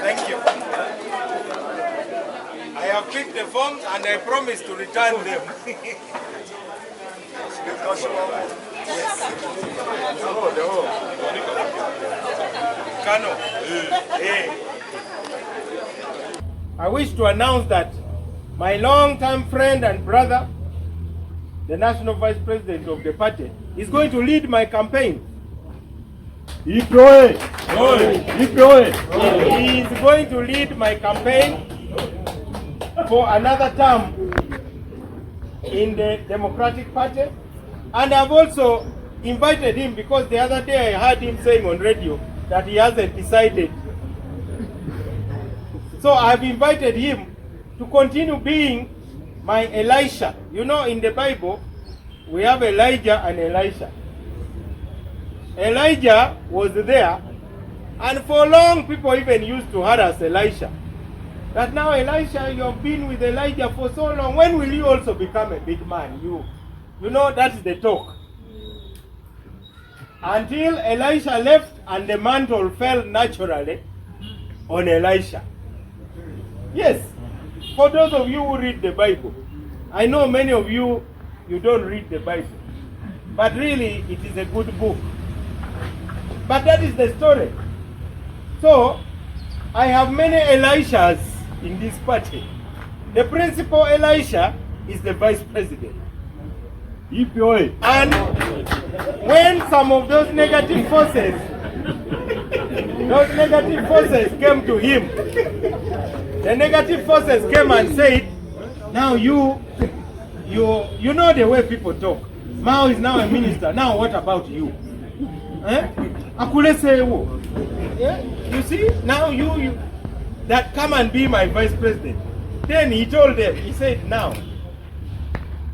Thank you. I have picked the forms and I promise to return them. Kano. I wish to announce that my long-time friend and brother, the National Vice President of the party, is going to lead my campaign. He is going to lead my campaign for another term in the Democratic Party. And I've also invited him because the other day I heard him saying on radio that he hasn't decided. So I've invited him to continue being my Elisha. You know, in the Bible, we have Elijah and Elisha. Elijah was there, and for long people even used to harass Elisha. That now, Elisha, you have been with Elijah for so long, when will you also become a big man? You know, that's the talk. Until Elisha left and the mantle fell naturally on Elisha. Yes, for those of you who read the Bible, I know many of you don't read the Bible, but really it is a good book. But that is the story. So, I have many Elishas in this party. The principal Elisha is the vice president. And when some of those negative forces came to him, the negative forces came and said, now you know the way people talk. Mao is now a minister. Now what about you? You see, now you that come and be my vice president. Then he told them, he said, now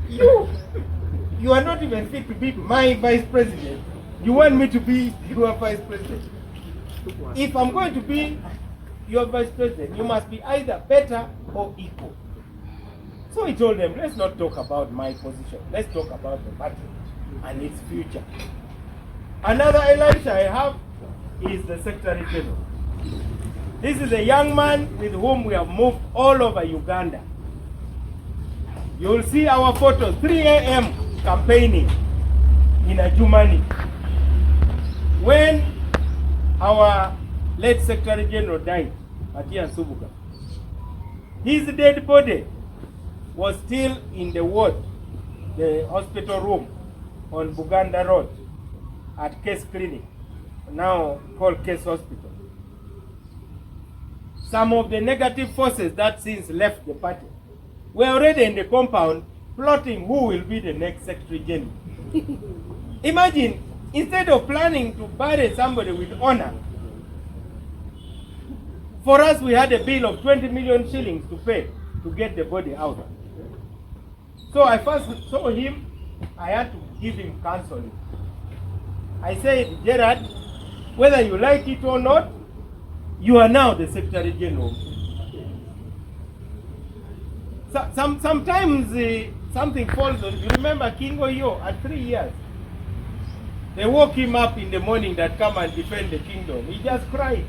you are not even fit to be my vice president. You want me to be your vice president? If I'm going to be your vice president, you must be either better or equal. So he told them, let's not talk about my position. Let's talk about the party and its future. Another Elisha I have is the Secretary General. This is a young man with whom we have moved all over Uganda. You will see our photos, 3 a.m. campaigning in Ajumani. When our late Secretary General died, Atia Subuka, his dead body was still in the ward, the hospital room on Buganda Road at Case Clinic, now called Case Hospital. Some of the negative forces that since left the party were already in the compound plotting who will be the next Secretary General. Imagine, instead of planning to bury somebody with honor, for us we had a bill of 20 million shillings to pay to get the body out. So I first saw him, I had to give him counseling. I said, Gerard, whether you like it or not, you are now the Secretary General. Sometimes something falls on you. Remember King Oyo at 3 years. They woke him up in the morning that come and defend the kingdom. He just cried.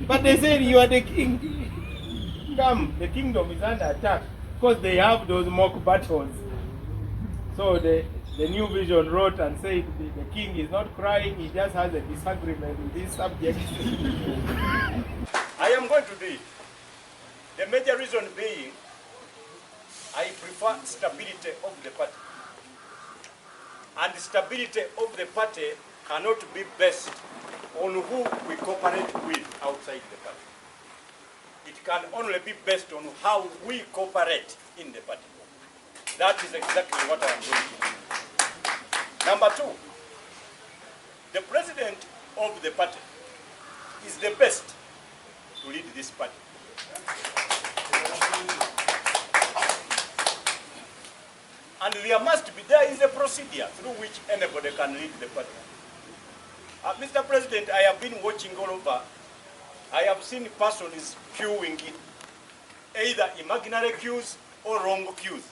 But they said, you are the king. Come, the kingdom is under attack. Because they have those mock battles. So the New Vision wrote and said the king is not crying, he just has a disagreement with his subjects. I am going to do it. The major reason being, I prefer stability of the party. And the stability of the party cannot be based on who we cooperate with outside the party. It can only be based on how we cooperate in the party. That is exactly what I am going to do. Number two, the president of the party is the best to lead this party. And there is a procedure through which anybody can lead the party. Mr. President, I have been watching all over. I have seen persons queuing in either imaginary queues or wrong queues.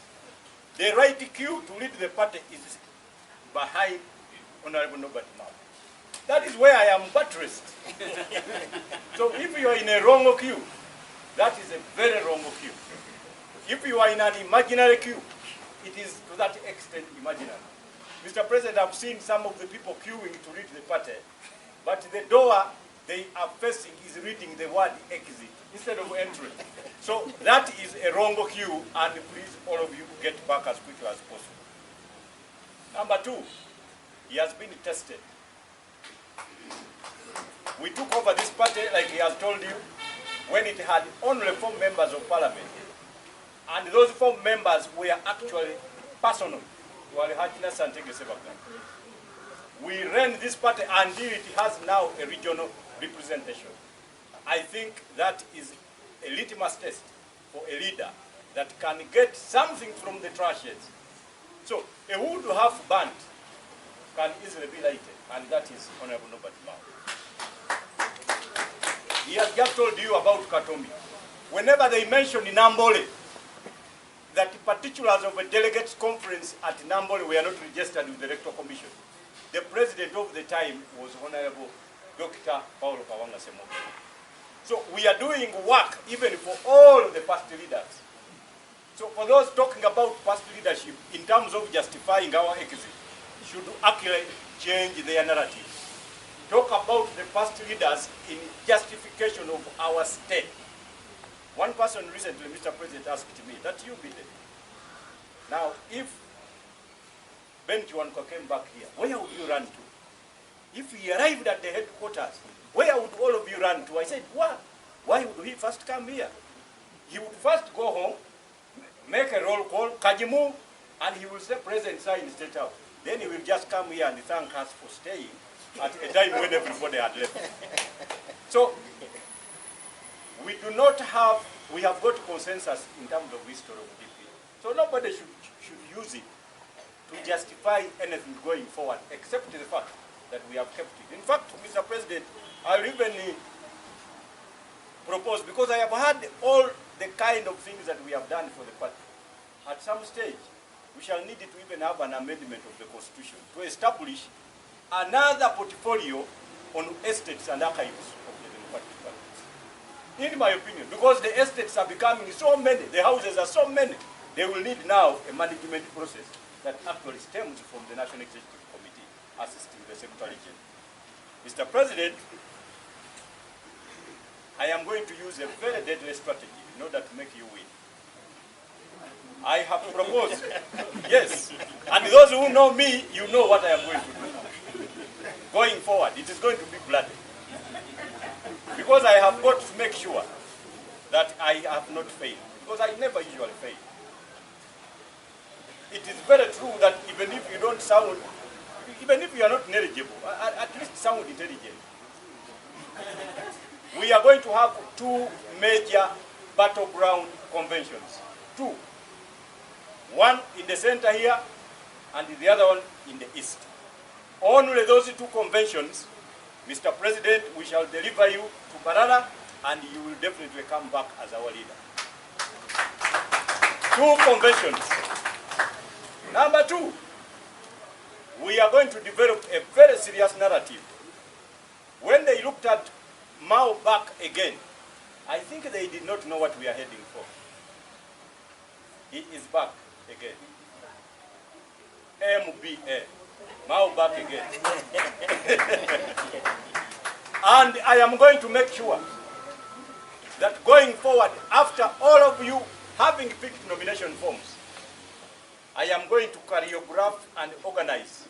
The right queue to lead the party is behind Honorable Nobert Mao. That is where I am buttressed. So if you are in a wrong queue, that is a very wrong queue. If you are in an imaginary queue, it is to that extent imaginary. Mr. President, I've seen some of the people queuing to reach the party, but the door they are facing is reading the word exit instead of entry. So that is a wrong queue, and please, all of you, get back as quickly as possible. Number two, he has been tested. We took over this party, like he has told you, when it had only 4 members of parliament. And those 4 members were actually personal. We ran this party until it has now a regional representation. I think that is a litmus test for a leader that can get something from the trashes. So a wood half burnt can easily be lighted, and that is Honorable Nobert Mao. He has just told you about Katombi. Whenever they mention Nambole, that the particulars of a delegates conference at Nambole were not registered with the Electoral Commission, the president of the time was Honorable Dr. Paulo Kawanga Semoga. So we are doing work even for all the past leaders. So for those talking about past leadership in terms of justifying our exit, should actually change their narrative. Talk about the past leaders in justification of our state. One person recently, Mr. President, asked me, that you Mbidde. Now, if Ben Chiwanko came back here, where would you run to? If he arrived at the headquarters, where would all of you run to? I said, why? Why would he first come here? He would first go home, make a roll call, Kajimu, and he will say, President, sign State House. Then he will just come here and thank us for staying at a time when everybody had left. So, we have got consensus in terms of history of DP. So nobody should use it to justify anything going forward, except the fact that we have kept it. In fact, Mr. President, I'll even propose, because I have had all the kind of things that we have done for the party, at some stage, we shall need to even have an amendment of the Constitution to establish another portfolio on estates and archives of the Democratic Party. In my opinion, because the estates are becoming so many, the houses are so many, they will need now a management process that actually stems from the National Executive Committee assisting the Secretary General. Mr. President, I am going to use a very deadly strategy in order to make you win. I have proposed, yes, and those who know me, you know what I am going to do. Going forward, it is going to be bloody. Because I have got to make sure that I have not failed. Because I never usually fail. It is very true that even if you don't sound, even if you are not knowledgeable, at least sound intelligent. We are going to have 2 major battleground conventions. 2. One in the center here, and the other one in the east. Only those 2 conventions, Mr. President, we shall deliver you to Barara, and you will definitely come back as our leader. 2 conventions. Number 2, we are going to develop a very serious narrative. When they looked at Mao back again, I think they did not know what we are heading for. He is back again. Mbidde. Mao back again. And I am going to make sure that going forward, after all of you having picked nomination forms, I am going to choreograph and organize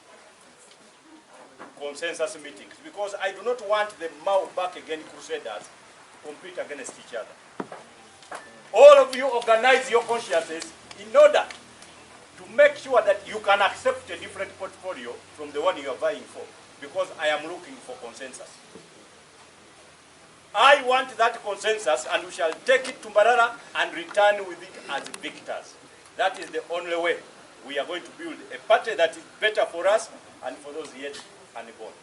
consensus meetings, because I do not want the Mao back again crusaders to compete against each other. All of you organize your consciences in order to make sure that you can accept a different portfolio from the one you are vying for, because I am looking for consensus. I want that consensus, and we shall take it to Mbarara and return with it as victors. That is the only way we are going to build a party that is better for us and for those yet unborn.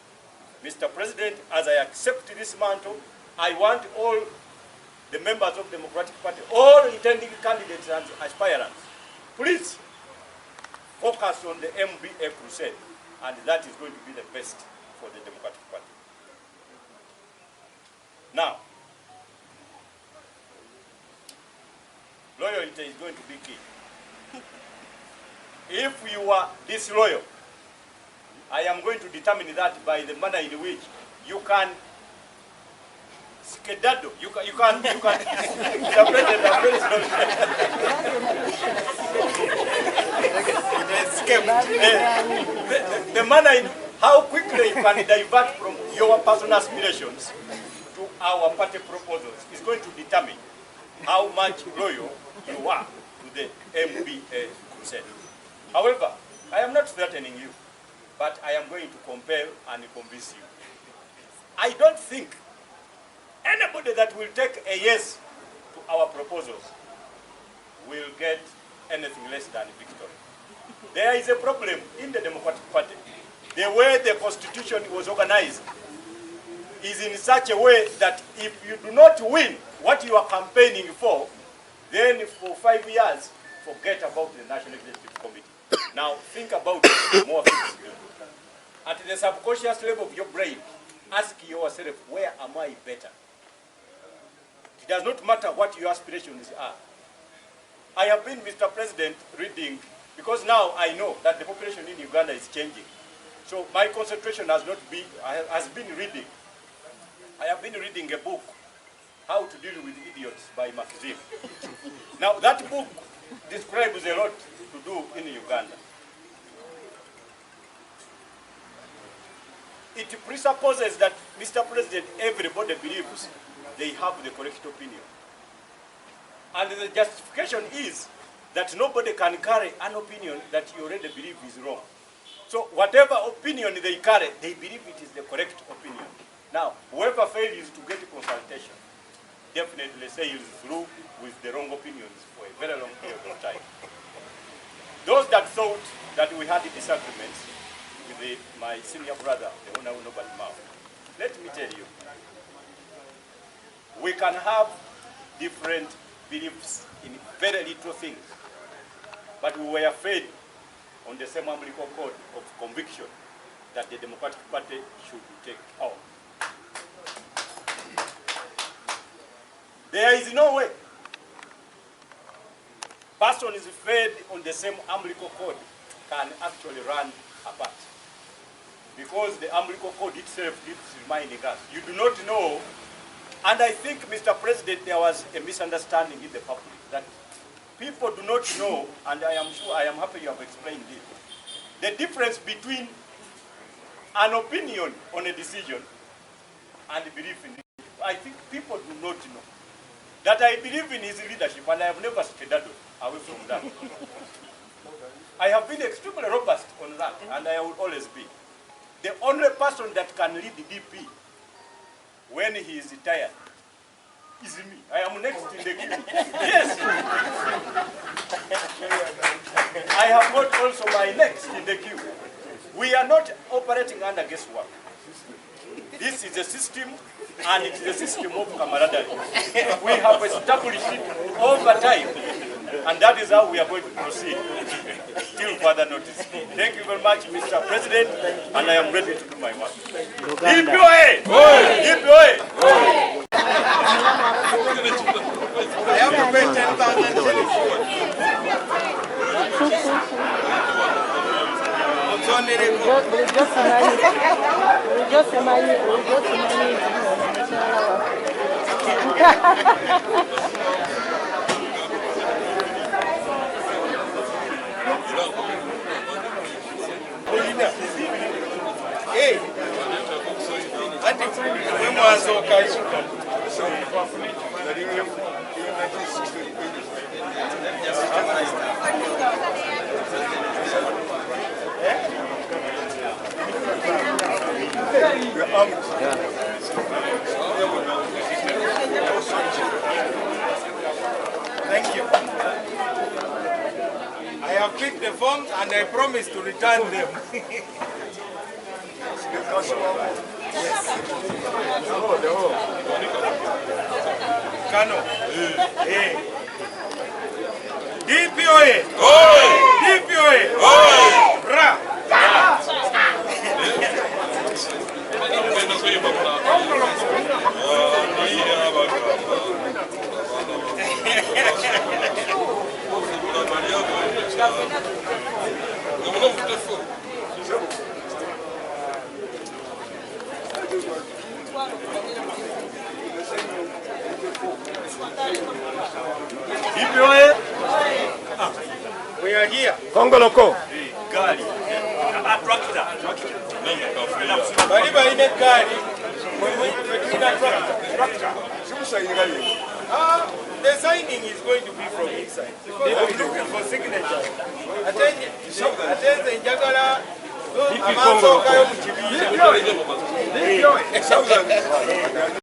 Mr. President, as I accept this mantle, I want all the members of the Democratic Party, all intending candidates and aspirants, please focus on the Mbidde crusade, and that is going to be the best for the Democratic Party. Now, loyalty is going to be key. If you are disloyal, I am going to determine that by the manner in which you can skedaddle. You can the president, the manner in how quickly you can divert from your personal aspirations to our party proposals is going to determine how much loyal you are to the Mbidde crusade. However, I am not threatening you, but I am going to compel and convince you. I don't think anybody that will take a yes to our proposals will get anything less than victory. There is a problem in the Democratic Party. The way the Constitution was organized is in such a way that if you do not win what you are campaigning for, then for 5 years, forget about the National Executive Committee. Now, think about more things. At the subconscious level of your brain, ask yourself, where am I better? It does not matter what your aspirations are. I have been, Mr. President, reading, because now I know that the population in Uganda is changing. So my concentration has been reading. I have been reading a book, How to Deal with Idiots by Maxim. Now that book describes a lot to do in Uganda. It presupposes that, Mr. President, everybody believes they have the correct opinion. And the justification is that nobody can carry an opinion that you already believe is wrong. So whatever opinion they carry, they believe it is the correct opinion. Now, whoever fails to get consultation definitely sails through with the wrong opinions for a very long period of time. Those that thought that we had disagreements with my senior brother, the Honorable Nobody Mao, let me tell you, we can have different beliefs in very little things, but we were fed on the same umbilical cord of conviction that the Democratic Party should take power. There is no way person is fed on the same umbilical cord can actually run apart. Because the umbilical cord itself keeps reminding us. You do not know, and I think, Mr. President, there was a misunderstanding in the public that people do not know, and I am sure, I am happy you have explained it, the difference between an opinion on a decision and belief in it. I think people do not know that I believe in his leadership, and I have never skedaddled away from that. I have been extremely robust on that, and I will always be. The only person that can lead the DP when he is tired is me. I am next in the queue. Yes. I have got also my next in the queue. We are not operating under guesswork. This is a system, and it is a system of camaraderie. We have established it over time, and that is how we are going to proceed till further notice. Thank you very much, Mr. President, and I am ready to do my work. DPOA! DPOA! I have to pay 10,000 shillings. Hey, thank you. I have picked the forms and I promise to return them. Yes. Kano. Hey. DP oye! DP oye! Ra! DP oye! We are here. Kongoloko. Gari. Tractor. Bali baine gari. Tractor. The signing is going to be from inside. I'm looking for signatures. Attend njagala amaso kayo mu kibiina.